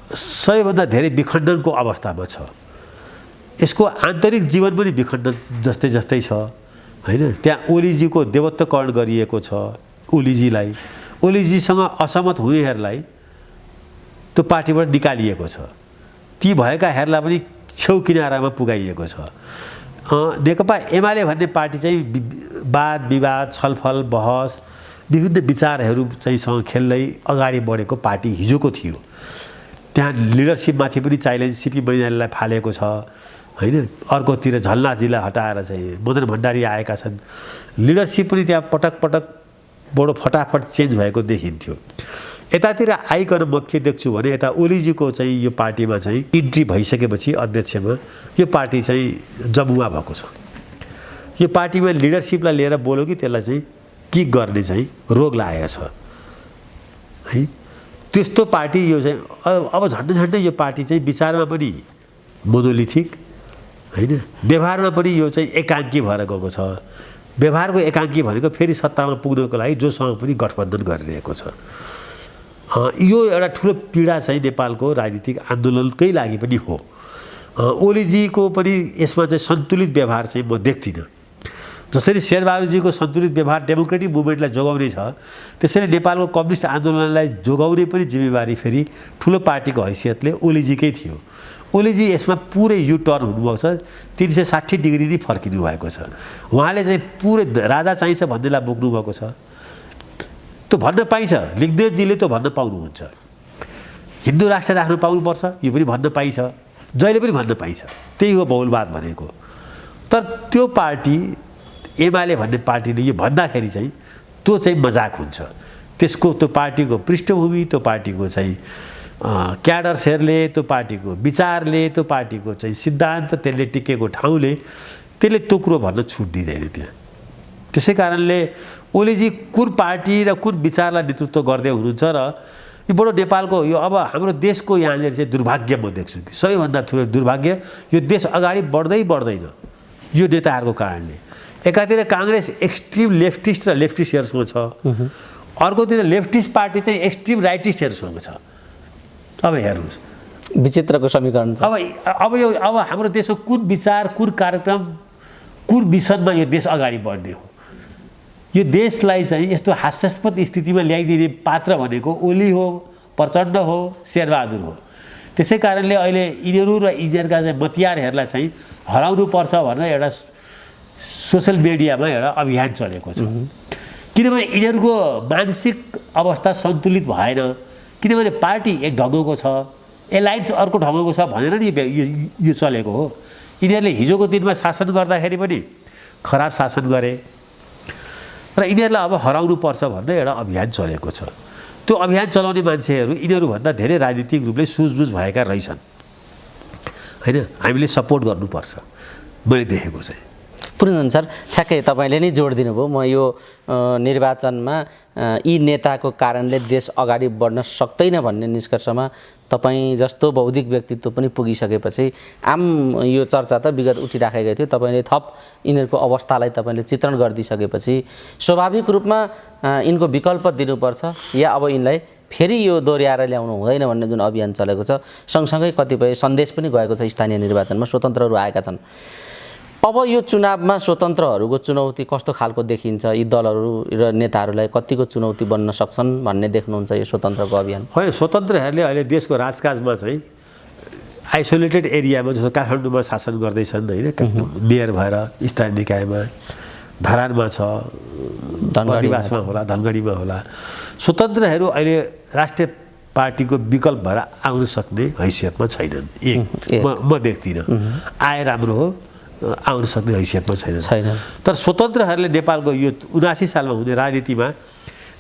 सबैभन्दा धेरै विखण्डनको अवस्थामा छ। यसको आन्तरिक जीवन पनि विखण्डन जस्तै छ होइन। त्यहाँ ओलीजीको देवत्वकरण गरिएको छ। ओलीजीसँग असहमत हुनेहरूलाई त्यो पार्टीबाट निकालिएको छ। ती भएकाहरूलाई पनि छेउ किनारामा पुगाइएको छ। नेकपा एमाले भन्ने पार्टी चाहिँ वाद विवाद, छलफल, बहस, विभिन्न विचारहरू चाहिँ सँग खेल्दै अगाडि बढेको पार्टी हिजोको थियो। त्यहाँ लिडरसिपमाथि पनि च्यालेन्ज सिपी मैनालीलाई फालेको छ होइन। अर्कोतिर झलनाथजीलाई हटाएर चाहिँ मदन भण्डारी आएका छन्। लिडरसिप पनि त्यहाँ पटक बडो फटाफट चेन्ज भएको देखिन्थ्यो। यतातिर आइकन म के देख्छु भने यता ओलीजीको चाहिँ यो पार्टीमा चाहिँ इन्ट्री भइसकेपछि अध्यक्षमा यो पार्टी चाहिँ जमुवा भएको छ। यो पार्टीमा लिडरसिपलाई लिएर बोल्यो कि त्यसलाई चाहिँ किक गर्ने चाहिँ रोग लागेको छ है। त्यस्तो पार्टी यो चाहिँ अब झन्डै यो पार्टी चाहिँ विचारमा पनि मोनोलिथिक होइन, व्यवहारमा पनि यो चाहिँ एकाङ्की भएर गएको छ। व्यवहारको एकाङ्की भनेको फेरि सत्तामा पुग्नको लागि जोसँग पनि गठबन्धन गरिरहेको छ। यो एउटा ठुलो पीडा चाहिँ नेपालको राजनीतिक आन्दोलनकै लागि पनि हो। ओलीजीको पनि यसमा चाहिँ सन्तुलित व्यवहार चाहिँ म देख्दिनँ। जसरी शेरबहादुरजीको सन्तुलित व्यवहार डेमोक्रेटिक मुभमेन्टलाई जोगाउने छ, त्यसरी नेपालको कम्युनिस्ट आन्दोलनलाई जोगाउने पनि जिम्मेवारी फेरि ठुलो पार्टीको हैसियतले ओलीजीकै थियो। ओलीजी यसमा पुरै यु टर्न हुनुभएको छ। 360 डिग्री नै फर्किनु भएको छ। उहाँले चाहिँ पुरै राजा चाहिन्छ भन्नेलाई बोक्नु भएको छ। त्यो भन्न पाइन्छ, लिङ्गदेनजीले त्यो भन्न पाउनुहुन्छ। हिन्दू राष्ट्र राख्नु पाउनुपर्छ, यो पनि भन्न पाइन्छ, जहिले पनि भन्न पाइन्छ। त्यही हो बहुलवाद भनेको। तर त्यो पार्टी एमाले भन्ने पार्टीले यो भन्दाखेरि चाहिँ त्यो चाहिँ मजाक हुन्छ। त्यसको त्यो पार्टीको पृष्ठभूमि, त्यो पार्टीको चाहिँ क्याडर्सहरूले त्यो पार्टीको विचारले त्यो पार्टीको चाहिँ सिद्धान्त त्यसले टिकेको ठाउँले त्यसले तोक्रो भन्न छुट दिँदैन त्यहाँ। त्यसै कारणले ओलीजी कुन पार्टी र कुन विचारलाई नेतृत्व गर्दै हुनुहुन्छ र यो बडो नेपालको यो अब हाम्रो देशको यहाँनिर चाहिँ दुर्भाग्य म देख्छु कि सबैभन्दा ठुलो दुर्भाग्य यो देश अगाडि बढ्दैन यो नेताहरूको कारणले। एकातिर काङ्ग्रेस एक्सट्रिम लेफ्टिस्ट र लेफ्टिस्टहरूसँग छ, अर्कोतिर लेफ्टिस्ट पार्टी चाहिँ एक्सट्रिम राइटिस्टहरूसँग छ। अब हेर्नुहोस् विचित्रको समीकरण छ। अब हाम्रो देशको कुन विचार कुन कार्यक्रम कुन मिसनमा यो देश अगाडि बढ्ने हो। यो देशलाई चाहिँ यस्तो हास्यास्पद स्थितिमा ल्याइदिने पात्र भनेको ओली हो, प्रचण्ड हो, शेरबहादुर हो। त्यसै कारणले अहिले यिनीहरू र यिनीहरूका चाहिँ मतियारहरूलाई चाहिँ हराउनुपर्छ भनेर एउटा सोसल मिडियामा एउटा अभियान चलेको छ। किनभने यिनीहरूको मानसिक अवस्था सन्तुलित भएन, किनभने पार्टी एक ढङ्गको छ, एलायन्स अर्को ढङ्गको छ भनेर नि यो चलेको हो। यिनीहरूले हिजोको दिनमा शासन गर्दाखेरि पनि खराब शासन गरे र यिनीहरूलाई अब हराउनुपर्छ भनेर एउटा अभियान चलेको छ। त्यो अभियान चलाउने मान्छेहरू यिनीहरूभन्दा धेरै राजनीतिक रूपले सुझबुझ भएका रहेछन् होइन। हामीले सपोर्ट गर्नुपर्छ मैले देखेको चाहिँ। पुरञ्जन सर, ठ्याक्कै तपाईँले नै जोड दिनुभयो। म यो निर्वाचनमा यी नेताको कारणले देश अगाडि बढ्न सक्दैन भन्ने निष्कर्षमा तपाईँ जस्तो बौद्धिक व्यक्तित्व पनि पुगिसकेपछि आम यो चर्चा त विगत उठिराखेको थियो। तपाईँले थप यिनीहरूको अवस्थालाई तपाईँले चित्रण गरिदिइसकेपछि स्वाभाविक रूपमा यिनको विकल्प दिनुपर्छ या अब यिनलाई फेरि यो दोहोऱ्याएर ल्याउनु हुँदैन भन्ने जुन अभियान चलेको छ, सँगसँगै कतिपय सन्देश पनि गएको छ स्थानीय निर्वाचनमा स्वतन्त्रहरू आएका छन्। अब यो चुनावमा स्वतन्त्रहरूको चुनौती कस्तो खालको देखिन्छ? यी दलहरू र नेताहरूलाई कतिको चुनौती बन्न सक्छन् भन्ने देख्नुहुन्छ यो स्वतन्त्रको अभियान? होइन, स्वतन्त्रहरूले अहिले देशको राजकाजमा चाहिँ आइसोलेटेड एरियामा जस्तो काठमाडौँमा शासन गर्दैछन् होइन, मेयर भएर स्थानीय निकायमा, धरानमा छ, बर्दिवासमा होला, धनगढीमा होला। स्वतन्त्रहरू अहिले राष्ट्रिय पार्टीको विकल्प भएर आउन सक्ने हैसियतमा छैनन्। म देख्दिनँ। आए राम्रो हो, आउन सक्ने हैसियतमा छैन। तर स्वतन्त्रहरूले नेपालको यो 79 सालमा हुने राजनीतिमा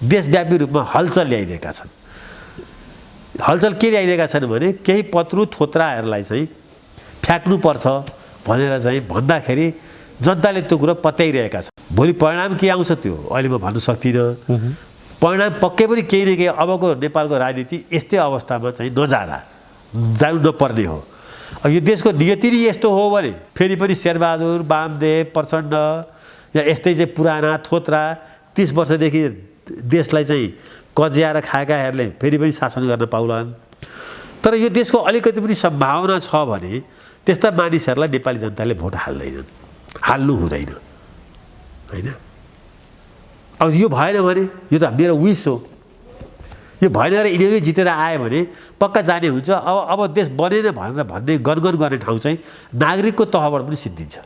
देशव्यापी रूपमा हलचल ल्याइदिएका छन्। हलचल के ल्याइदिएका छन् भने केही पत्रु थोत्राहरूलाई चाहिँ फ्याक्नुपर्छ भनेर चाहिँ भन्दाखेरि जनताले त्यो कुरो पत्याइरहेका छन्। भोलि परिणाम के आउँछ त्यो अहिले म भन्न सक्दिनँ। परिणाम पक्कै पनि केही न केही अबको नेपालको राजनीति यस्तै अवस्थामा चाहिँ जानु नपर्ने हो। यो देशको नियति नै यस्तो हो भने फेरि पनि शेरबहादुर, वामदेव, प्रचण्ड या यस्तै चाहिँ पुराना थोत्रा 30 वर्षदेखि देशलाई चाहिँ कज्याएर खाएकाहरूले फेरि पनि शासन गर्न पाउलान्। तर यो देशको अलिकति पनि सम्भावना छ भने त्यस्ता मानिसहरूलाई नेपाली जनताले भोट हाल्नु हुँदैन होइन। अब यो भएन भने यो त मेरो विश हो, यो भएन र यिनीहरू जितेर आयो भने पक्का जाने हुन्छ। अब देश बनेन भनेर गनगन गर्ने ठाउँ चाहिँ नागरिकको तहबाट पनि सिद्धिन्छ।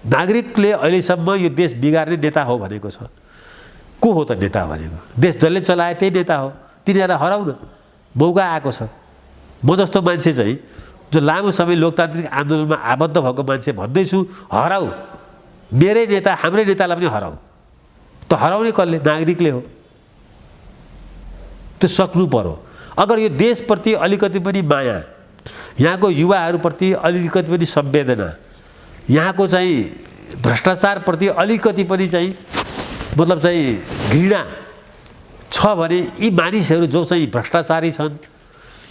नागरिकले अहिलेसम्म यो देश बिगार्ने नेता हो भनेको छ। को हो त नेता भनेको? देश जसले चलाए त्यही नेता हो। तिनीहरूलाई हराउन मौका आएको छ। म जस्तो मान्छे चाहिँ जो लामो समय लोकतान्त्रिक आन्दोलनमा आबद्ध भएको मान्छे भन्दैछु, हराऊ, मेरै नेता, हाम्रै नेतालाई पनि हराऊ। त हराउने कसले? नागरिकले हो। त्यो सक्नु पर्यो। अगर यो देशप्रति अलिकति पनि माया, यहाँको युवाहरूप्रति अलिकति पनि संवेदना, यहाँको चाहिँ भ्रष्टाचारप्रति अलिकति पनि चाहिँ मतलब चाहिँ घृणा छ भने यी मानिसहरू जो चाहिँ भ्रष्टाचारी छन्,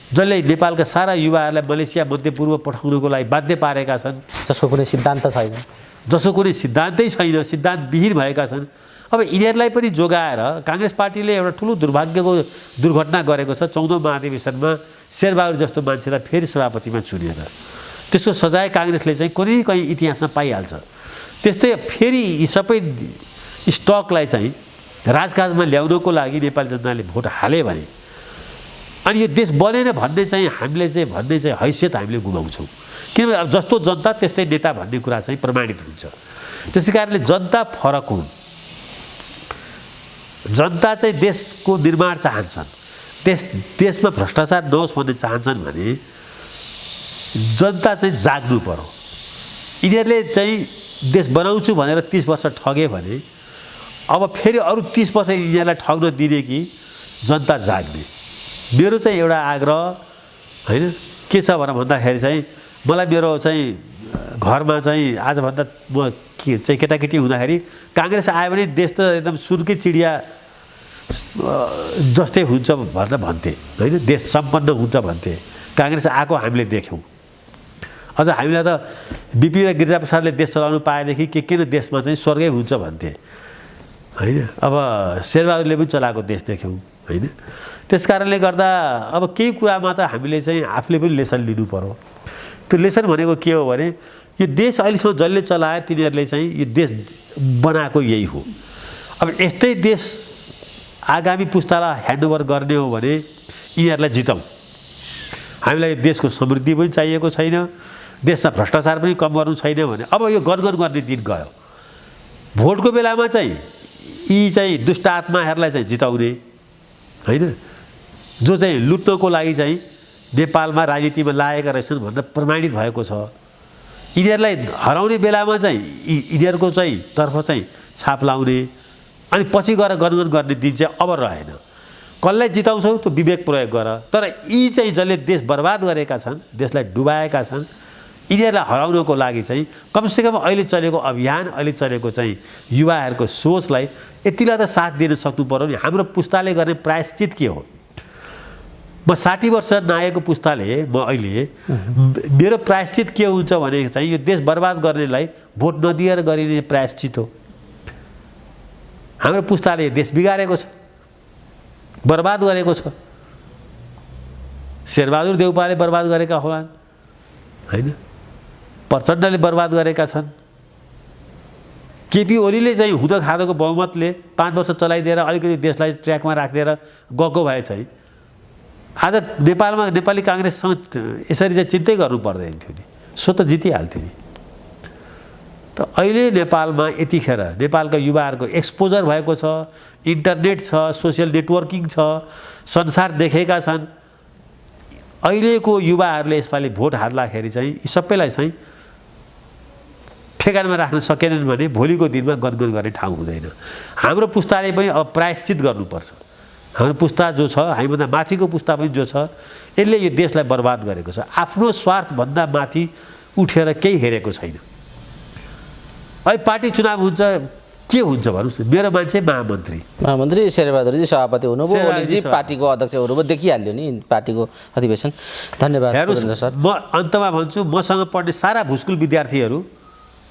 जसले नेपालका सारा युवाहरूलाई मलेसिया मध्यपूर्व पठाउनको लागि बाध्य पारेका छन्, जसको कुनै सिद्धान्त छैन, जसको कुनै सिद्धान्तै छैन, सिद्धान्तविहीन भएका छन्, अब यिनीहरूलाई पनि जोगाएर काङ्ग्रेस पार्टीले एउटा ठुलो दुर्घटना गरेको छ। 14औं महाधिवेशनमा शेरबहादुर जस्तो मान्छेलाई फेरि सभापतिमा चुनेर त्यसको सजाय काङ्ग्रेसले चाहिँ कुनै कहीँ इतिहासमा पाइहाल्छ। त्यस्तै फेरि यी सबै स्टकलाई चाहिँ राजकाजमा ल्याउनको लागि नेपाली जनताले भोट हाले भने अनि यो देश बनेन भन्ने चाहिँ हामीले चाहिँ हैसियत हामीले गुमाउँछौँ। किनभने अब जस्तो जनता त्यस्तै नेता भन्ने कुरा चाहिँ प्रमाणित हुन्छ। त्यसै कारणले जनता फरक हुन्। जनता चाहिँ देशको निर्माण चाहन्छन्, देशमा भ्रष्टाचार नहोस् भन्ने चाहन्छन् भने जनता चाहिँ जाग्नु पर्यो। यिनीहरूले चाहिँ देश बनाउँछु भनेर 30 वर्ष ठगे भने अब फेरि अरू 30 वर्ष यिनीहरूलाई ठग्न दिने कि जनता जाग्ने? मेरो चाहिँ एउटा आग्रह होइन के छ भनेर भन्दाखेरि चाहिँ मलाई मेरो चाहिँ घरमा चाहिँ आजभन्दा म के चाहिँ केटाकेटी हुँदाखेरि काङ्ग्रेस आयो भने देश त एकदम सुनकै चिडिया जस्तै हुन्छ भनेर भन्थे होइन देश सम्पन्न हुन्छ भन्थे काङ्ग्रेस आएको हामीले देख्यौँ अझ हामीलाई त बिपी र गिरिजाप्रसादले देश चलाउनु पाएदेखि के किन देशमा चाहिँ स्वर्गै हुन्छ भन्थे होइन अब शेरबहादुरले पनि चलाएको देश देख्यौँ होइन त्यस कारणले गर्दा अब केही कुरामा त हामीले चाहिँ आफूले पनि लेसन लिनु पर्यो त्यो लेसन भनेको के हो भने यो देश अहिलेसम्म जसले चलायो तिनीहरूले चाहिँ यो देश बनाएको यही हो अब यस्तै देश आगामी पुस्तालाई ह्यान्डओभर गर्ने हो भने यिनीहरूलाई जिताउँ हामीलाई यो देशको समृद्धि पनि चाहिएको छैन देशमा भ्रष्टाचार पनि कम गर्नु छैन भने अब यो गनगन गर्ने दिन गयो भोटको बेलामा चाहिँ यी चाहिँ दुष्ट आत्माहरूलाई चाहिँ जिताउने होइन जो चाहिँ लुट्नको लागि चाहिँ नेपालमा राजनीतिमा लागेका रहेछन् भनेर प्रमाणित भएको छ यिनीहरूलाई हराउने बेलामा चाहिँ यिनीहरूको चाहिँ तर्फ चाहिँ छाप लाउने अनि पछि गएर गनगन गर्ने दिन चाहिँ अब रहेन कसलाई जिताउँछौ त्यो विवेक प्रयोग गर तर यी चाहिँ जसले देश बर्बाद गरेका छन् देशलाई डुबाएका छन् यिनीहरूलाई हराउनको लागि चाहिँ कमसेकम अहिले चलेको अभियान अहिले चलेको चाहिँ युवाहरूको सोचलाई यतिलाई त साथ दिन सक्नु पर्यो नि हाम्रो पुस्ताले गर्ने प्रायश्चित के हो म 60 वर्ष नागेको पुस्ताले म अहिले मेरो प्रायश्चित के हुन्छ भने चाहिँ यो देश बर्बाद गर्नेलाई भोट नदिएर गरिने प्रायश्चित हो हाम्रो पुस्ताले देश बिगारेको छ बर्बाद गरेको छ शेरबहादुर देउपाले बर्बाद गरेका होलान् होइन प्रचण्डले बर्बाद गरेका छन् केपी ओलीले चाहिँ हुँदो खाँदोको बहुमतले 5 वर्ष चलाइदिएर अलिकति देशलाई ट्र्याकमा राखिदिएर गएको भए चाहिँ आज नेपालमा नेपाली काङ्ग्रेससँग यसरी चाहिँ चिन्तै गर्नु पर्दैन थियो नि सो त जितिहाल्थ्यो नि त अहिले नेपालमा यतिखेर नेपालका युवाहरूको एक्सपोजर भएको छ इन्टरनेट छ सोसियल नेटवर्किङ छ संसार देखेका छन् अहिलेको युवाहरूले यसपालि भोट हाल्दाखेरि चाहिँ यी सबैलाई चाहिँ ठेगानमा राख्न सकेनन् भने भोलिको दिनमा गनगन गर्ने ठाउँ हुँदैन हाम्रो पुस्ताले पनि अब प्रायश्चित गर्नुपर्छ हाम्रो पुस्ता जो छ हामीभन्दा माथिको पुस्ता पनि जो छ यसले यो देशलाई बर्बाद गरेको छ आफ्नो स्वार्थभन्दा माथि उठेर केही हेरेको छैन अहिले पार्टी चुनाव हुन्छ के हुन्छ भन्नुहोस् मेरो मान्छे महामन्त्री शेरबहादुरजी सभापति हुनुभयो ओलीजी पार्टीको अध्यक्ष हुनुभयो देखिहाल्यो नि पार्टीको अधिवेशन धन्यवाद सर म अन्तमा भन्छु मसँग पढ्ने सारा भुस्कुल विद्यार्थीहरू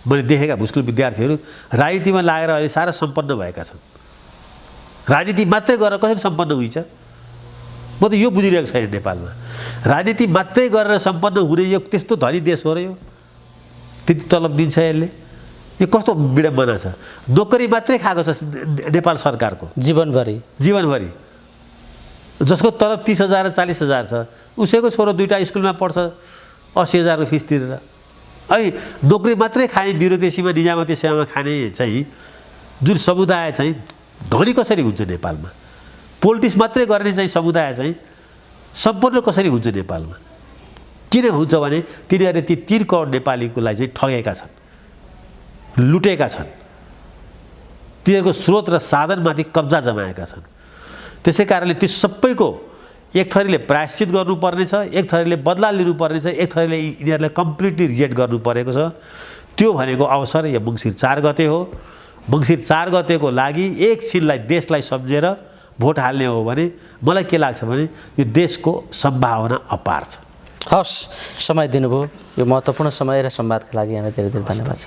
मैले देखेका भुस्कुल विद्यार्थीहरू राजनीतिमा लागेर अहिले सारा सम्पन्न भएका छन् राजनीति मात्रै गरेर कसरी सम्पन्न हुन्छ म त यो बुझिरहेको छैन नेपालमा राजनीति मात्रै गरेर सम्पन्न हुने यो त्यस्तो धनी देश हो र यो त्यति तलब दिन्छ यसले यो कस्तो विडम्बना छ नोकरी मात्रै खाएको छ नेपाल सरकारको जीवनभरि जसको तलब 30,000 40,000 छ उसैको छोरो 2टा स्कुलमा पढ्छ 80,000 को फिस तिरेर अनि नोकरी मात्रै खाने ब्युरोक्रेसीमा निजामती सेवामा खाने चाहिँ जुन समुदाय चाहिँ धनी कसरी हुन्छ नेपालमा पोलिटिक्स मात्रै गर्ने चाहिँ समुदाय चाहिँ सम्पूर्ण कसरी हुन्छ नेपालमा किन हुन्छ भने तिनीहरूले ती 3 करोड नेपालीकोलाई चाहिँ ठगेका छन् लुटेका छन् तिनीहरूको स्रोत र साधनमाथि कब्जा जमाएका छन् त्यसै कारणले ती सबैको एक थरीले प्रायश्चित गर्नुपर्ने छ एक थरीले बदला लिनुपर्ने छ एक थरीले यिनीहरूलाई कम्प्लिटली रिजेक्ट गर्नु परेको छ त्यो भनेको अवसर यो मङ्सिर 4 गते हो मङ्सिर 4 गतेको लागि एकछिनलाई देशलाई सम्झेर भोट हाल्ने हो भने मलाई के लाग्छ भने यो देशको सम्भावना अपार छ हस् समय दिनुभयो यो महत्त्वपूर्ण समय र संवादका लागि यहाँलाई धेरै धेरै धन्यवाद छ